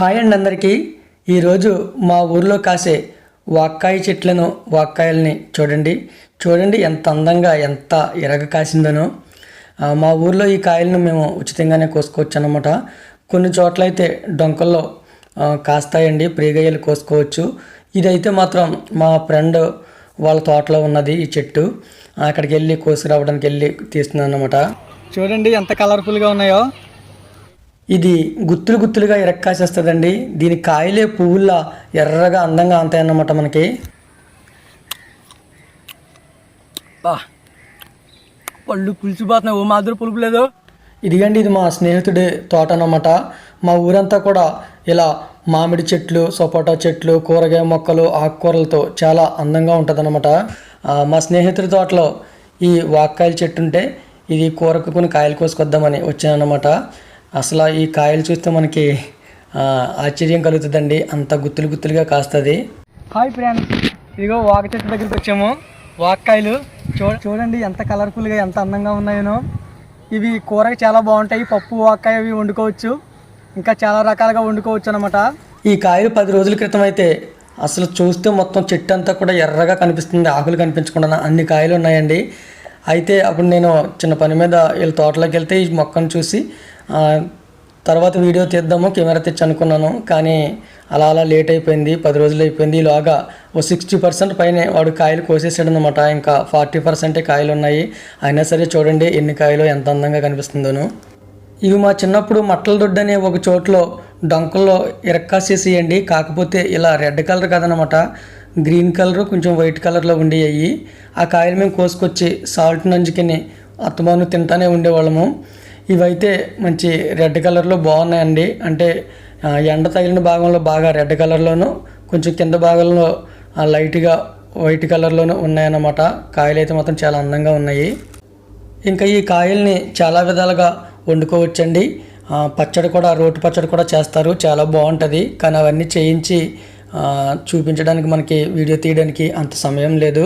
Hi అండి అందరికీ. ఈరోజు మా ఊర్లో కాసే వాక్కాయ చెట్లను వాక్కాయల్ని చూడండి ఎంత అందంగా ఎంత ఎరగ కాసిందనో. మా ఊర్లో ఈ కాయలను మేము ఉచితంగానే కోసుకోవచ్చు అన్నమాట. కొన్ని చోట్ల అయితే డొంకల్లో కాస్తాయండి, ప్రీగయ్యలు కోసుకోవచ్చు. ఇదైతే మాత్రం మా ఫ్రెండ్ వాళ్ళ తోటలో ఉన్నది ఈ చెట్టు. అక్కడికి వెళ్ళి కోసుకురావడానికి వెళ్ళి తీస్తున్నాను అన్నమాట. చూడండి ఎంత కలర్ఫుల్గా ఉన్నాయో. ఇది గుత్తులు గుత్తులుగా ఎరక్కాసేస్తుందండి. దీని కాయలే పువ్వుల్లా ఎర్రగా అందంగా ఉంటాయన్నమాట మనకి. పళ్ళు పులిసిపోతున్నాయి, ఓ మాదిరి పులుపు లేదు. ఇదిగండి, ఇది మా స్నేహితుడి తోట అన్నమాట. మా ఊరంతా కూడా ఇలా మామిడి చెట్లు, సపోటా చెట్లు, కూరగాయ మొక్కలు, ఆకుకూరలతో చాలా అందంగా ఉంటుందన్నమాట. మా స్నేహితుడి తోటలో ఈ వాక్కాయల చెట్టు ఉంటే ఇది కూరకు కొన్ని కాయలు కోసుకొద్దామని వచ్చానన్నమాట. అసలు ఈ కాయలు చూస్తే మనకి ఆశ్చర్యం కలుగుతుందండి, అంత గుత్తులు గుత్తులుగా కాస్తుంది. హాయ్ ఫ్రెండ్స్, ఇదిగో వాక చెట్టు దగ్గరికి వచ్చాము. వాక్కాయలు చూడండి ఎంత కలర్ఫుల్గా ఎంత అందంగా ఉన్నాయో. ఇవి కూరకి చాలా బాగుంటాయి. పప్పు వాక్కాయ అవి వండుకోవచ్చు, ఇంకా చాలా రకాలుగా వండుకోవచ్చు అనమాట. ఈ కాయలు 10 రోజుల క్రితం అయితే అసలు చూస్తే మొత్తం చెట్టు అంతా కూడా ఎర్రగా కనిపిస్తుంది, ఆకులు కనిపించకుండా అన్ని కాయలు ఉన్నాయండి. అయితే అప్పుడు నేను చిన్న పని మీద వీళ్ళ తోటలోకి వెళ్తే ఈ మొక్కను చూసి తర్వాత వీడియో తీద్దాము కెమెరా తెచ్చి అనుకున్నాను. కానీ అలా లేట్ అయిపోయింది, 10 రోజులు అయిపోయింది. ఈలోగా ఓ 60% పైనే వాడు కాయలు కోసేసాడు అనమాట. ఇంకా 40% కాయలు ఉన్నాయి. అయినా సరే చూడండి ఎన్ని కాయలు ఎంత అందంగా కనిపిస్తుందోను. ఇవి మా చిన్నప్పుడు మట్టల దొడ్డు అనే ఒక చోట్లో డొంకల్లో ఇరక్కాసేసేయండి. కాకపోతే ఇలా రెడ్ కలర్ కాదనమాట, గ్రీన్ కలర్ కొంచెం వైట్ కలర్లో ఉండేవి. ఆ కాయలు మేము కోసుకొచ్చి సాల్ట్ నంచుకుని అత్తమాను తింటానే ఉండేవాళ్ళము. ఇవైతే మంచి రెడ్ కలర్లో బాగున్నాయండి. అంటే ఎండ తగిలిన భాగంలో బాగా రెడ్ కలర్లోను, కొంచెం కింద భాగంలో లైట్గా వైట్ కలర్లోనూ ఉన్నాయన్నమాట. కాయలు అయితే మాత్రం చాలా అందంగా ఉన్నాయి. ఇంకా ఈ కాయల్ని చాలా విధాలుగా వండుకోవచ్చండి. పచ్చడి కూడా, రోటి పచ్చడి కూడా చేస్తారు, చాలా బాగుంటుంది. కానీ అవన్నీ చేయించి చూపించడానికి మనకి వీడియో తీయడానికి అంత సమయం లేదు.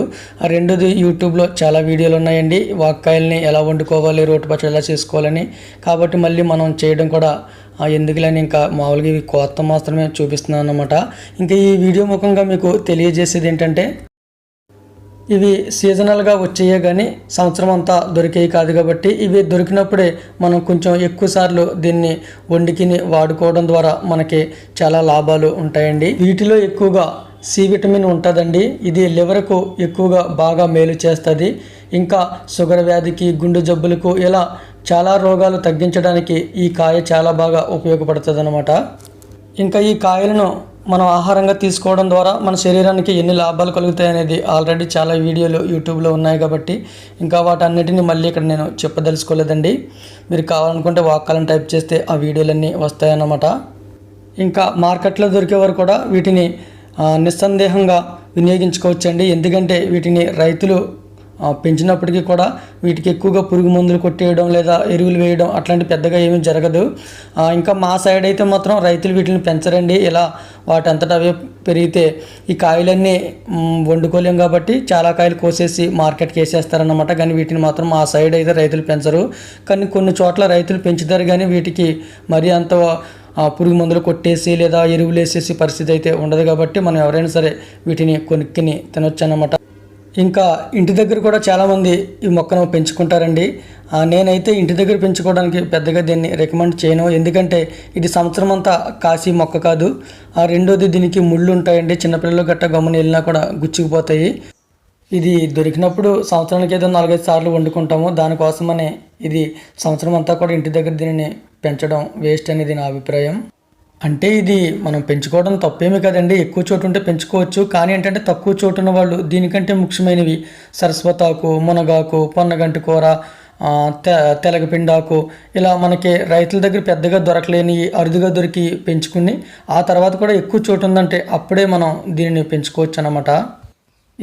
రెండోది, యూట్యూబ్లో చాలా వీడియోలు ఉన్నాయండి వాక్కాయల్ని ఎలా వండుకోవాలి, రోటి పచ్చడి ఎలా చేసుకోవాలని. కాబట్టి మళ్ళీ మనం చేయడం కూడా ఎందుకులని ఇంకా మామూలుగా ఇవి కొత్త మాత్రమే చూపిస్తున్నాను అన్నమాట. ఇంకా ఈ వీడియో ముఖంగా మీకు తెలియజేసేది ఏంటంటే, ఇవి సీజనల్గా వచ్చేయే కానీ సంవత్సరం అంతా దొరికేవి కాదు. కాబట్టి ఇవి దొరికినప్పుడే మనం కొంచెం ఎక్కువ సార్లు దీన్ని వండుకిని వాడుకోవడం ద్వారా మనకి చాలా లాభాలు ఉంటాయండి. వీటిలో ఎక్కువగా సి విటమిన్ ఉంటుందండి. ఇది లివర్కు ఎక్కువగా బాగా మేలు చేస్తుంది. ఇంకా షుగర్ వ్యాధికి, గుండె జబ్బులకు, ఇలా చాలా రోగాలు తగ్గించడానికి ఈ కాయ చాలా బాగా ఉపయోగపడుతుంది అన్నమాట. ఇంకా ఈ కాయలను మనం ఆహారంగా తీసుకోవడం ద్వారా మన శరీరానికి ఎన్ని లాభాలు కలుగుతాయి అనేది ఆల్రెడీ చాలా వీడియోలు యూట్యూబ్లో ఉన్నాయి. కాబట్టి ఇంకా వాటన్నిటిని మళ్ళీ ఇక్కడ నేను చెప్పదలుచుకోలేదండి. మీరు కావాలనుకుంటే వాక్కాలను టైప్ చేస్తే ఆ వీడియోలన్నీ వస్తాయన్నమాట. ఇంకా మార్కెట్లో దొరికేవారు కూడా వీటిని నిస్సందేహంగా వినియోగించుకోవచ్చండి. ఎందుకంటే వీటిని రైతులు పెంచినప్పటికీ కూడా వీటికి ఎక్కువగా పురుగు మందులు కొట్టేయడం లేదా ఎరువులు వేయడం అట్లాంటి పెద్దగా ఏమీ జరగదు. ఇంకా మా సైడ్ అయితే మాత్రం రైతులు వీటిని పెంచరండి. ఇలా వాటి అంతటా అవే పెరిగితే ఈ కాయలన్నీ వండుకోలేం కాబట్టి చాలా కాయలు కోసేసి మార్కెట్కి వేసేస్తారన్నమాట. కానీ వీటిని మాత్రం మా సైడ్ అయితే రైతులు పెంచరు. కానీ కొన్ని చోట్ల రైతులు పెంచుతారు, కానీ వీటికి మరీ అంత పురుగు మందులు కొట్టేసి లేదా ఎరువులు వేసేసి పరిస్థితి అయితే ఉండదు. కాబట్టి మనం ఎవరైనా సరే వీటిని కొనుక్కొని తినొచ్చు అన్నమాట. ఇంకా ఇంటి దగ్గర కూడా చాలామంది ఈ మొక్కను పెంచుకుంటారండి. నేనైతే ఇంటి దగ్గర పెంచుకోవడానికి పెద్దగా దీన్ని రికమెండ్ చేయను. ఎందుకంటే ఇది సంవత్సరం అంతా కాసి మొక్క కాదు. రెండోది, దీనికి ముళ్ళు ఉంటాయండి. చిన్నపిల్లలు గట్ట గమ్మున వెళ్ళినా కూడా గుచ్చుకుపోతాయి. ఇది దొరికినప్పుడు సంవత్సరానికి ఏదో 4-5 సార్లు వండుకుంటాము. దానికోసమనే ఇది సంవత్సరం అంతా కూడా ఇంటి దగ్గర దీనిని పెంచడం వేస్ట్ అనేది నా అభిప్రాయం. అంటే ఇది మనం పెంచుకోవడం తప్పేమీ కదండి, ఎక్కువ చోటు ఉంటే పెంచుకోవచ్చు. కానీ ఏంటంటే తక్కువ చోటు ఉన్న వాళ్ళు దీనికంటే ముఖ్యమైనవి సరస్వతాకు, మునగాకు, పొన్నగంటి కూర, తెలగపిండాకు, ఇలా మనకి రైతుల దగ్గర పెద్దగా దొరకలేని అరుదుగా దొరికి పెంచుకుని ఆ తర్వాత కూడా ఎక్కువ చోటు ఉందంటే అప్పుడే మనం దీనిని పెంచుకోవచ్చు అన్నమాట.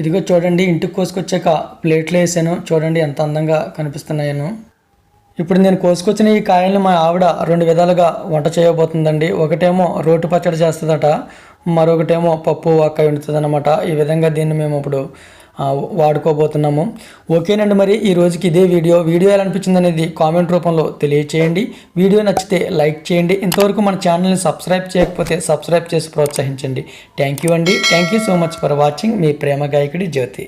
ఇదిగో చూడండి, ఇంటికి కోసుకొచ్చాక ప్లేట్లో వేసాను. చూడండి ఎంత అందంగా కనిపిస్తున్నాయను. ఇప్పుడు నేను కోసుకొచ్చిన ఈ కాయలను మా ఆవిడ 2 విధాలుగా వంట చేయబోతుందండి. ఒకటేమో రోటి పచ్చడి చేస్తుందట, మరొకటేమో పప్పు వాక్కాయ వండుతుంది అనమాట. ఈ విధంగా దీన్ని మేము ఇప్పుడు వాడుకోబోతున్నాము. ఓకేనండి, మరి ఈ రోజుకి ఇదే వీడియో ఎలా అనిపించింది అనేది కామెంట్ రూపంలో తెలియచేయండి. వీడియో నచ్చితే లైక్ చేయండి. ఇంతవరకు మన ఛానల్ని సబ్స్క్రైబ్ చేయకపోతే సబ్స్క్రైబ్ చేసి ప్రోత్సహించండి. థ్యాంక్ యూ అండి. Thank you so much for watching. మీ ప్రేమ గాయకుడి జ్యోతి.